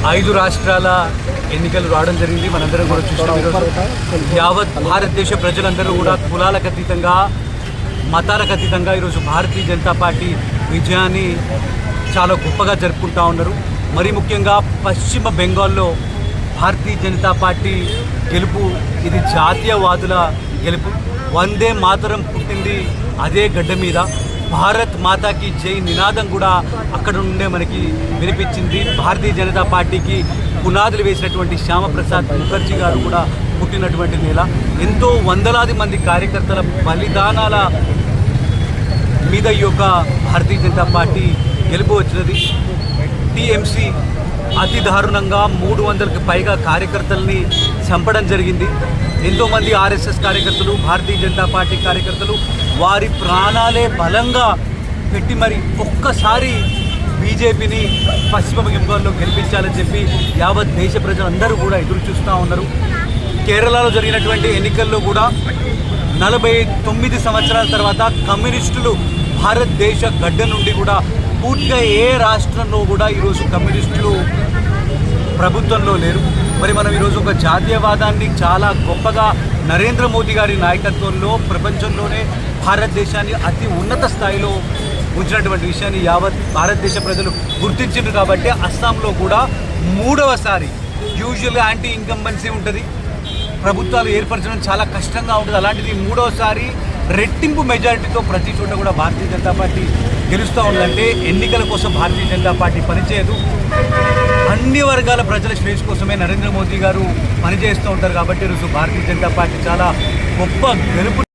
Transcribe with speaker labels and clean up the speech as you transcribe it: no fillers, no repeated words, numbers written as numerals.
Speaker 1: 5 రాష్ట్రాల ఎన్నికలు రావడం జరిగింది. మనందరం కూడా చూస్తున్నాం. యావత్ భారతదేశ ప్రజలందరూ కూడా కులాలకు అతీతంగా, మతాలకు అతీతంగా ఈరోజు భారతీయ జనతా పార్టీ విజయాన్ని చాలా గొప్పగా జరుపుకుంటూ ఉన్నారు. మరి ముఖ్యంగా పశ్చిమ బెంగాల్లో భారతీయ జనతా పార్టీ గెలుపు ఇది జాతీయవాదుల గెలుపు. వందే మాతరం పుట్టింది అదే గడ్డ మీద. భారత్ మాతాకి జై నినాదం కూడా అక్కడ నుండే మనకి వినిపించింది. భారతీయ జనతా పార్టీకి పునాదులు వేసినటువంటి శ్యామప్రసాద్ ముఖర్జీ గారు కూడా పుట్టినటువంటి నేల. ఎంతో వందలాది మంది కార్యకర్తల బలిదానాల మీద ఈ యొక్క భారతీయ జనతా పార్టీ గెలుపు వచ్చినది. టీఎంసీ అతి దారుణంగా 300కి పైగా కార్యకర్తల్ని చంపడం జరిగింది. ఎంతోమంది ఆర్ఎస్ఎస్ కార్యకర్తలు, భారతీయ జనతా పార్టీ కార్యకర్తలు వారి ప్రాణాలే బలంగా పెట్టి మరి ఒక్కసారి బీజేపీని పశ్చిమ బెంగాల్లో గెలిపించాలని చెప్పి యావత్ దేశ ప్రజలందరూ కూడా ఎదురు చూస్తూ ఉన్నారు. కేరళలో జరిగినటువంటి ఎన్నికల్లో కూడా 49 సంవత్సరాల తర్వాత కమ్యూనిస్టులు భారతదేశ గడ్డ నుండి కూడా పూర్తిగా ఏ రాష్ట్రంలో కూడా ఈరోజు కమ్యూనిస్టులు ప్రభుత్వంలో లేరు. మరి మనం ఈరోజు ఒక జాతీయవాదాన్ని చాలా గొప్పగా నరేంద్ర మోదీ గారి నాయకత్వంలో ప్రపంచంలోనే భారతదేశాన్ని అతి ఉన్నత స్థాయిలో ఉంచినటువంటి విషయాన్ని యావత్ భారతదేశ ప్రజలు గుర్తించారు. కాబట్టి అస్సాంలో కూడా 3వసారి యూజువల్గా యాంటీ ఇన్కంబెన్సీ ఉంటుంది, ప్రభుత్వాలు ఏర్పరచడం చాలా కష్టంగా ఉంటుంది. అలాంటిది 3వసారి రెట్టింపు మెజారిటీతో ప్రతి చోట కూడా భారతీయ జనతా పార్టీ గెలుస్తూ ఉందంటే ఎన్నికల కోసం భారతీయ జనతా పార్టీ పనిచేయదు. అన్ని వర్గాల ప్రజల శ్రేయస్ కోసమే నరేంద్ర మోదీ గారు పనిచేస్తూ ఉంటారు. కాబట్టి ఈరోజు భారతీయ జనతా పార్టీ చాలా గొప్ప గెలుపు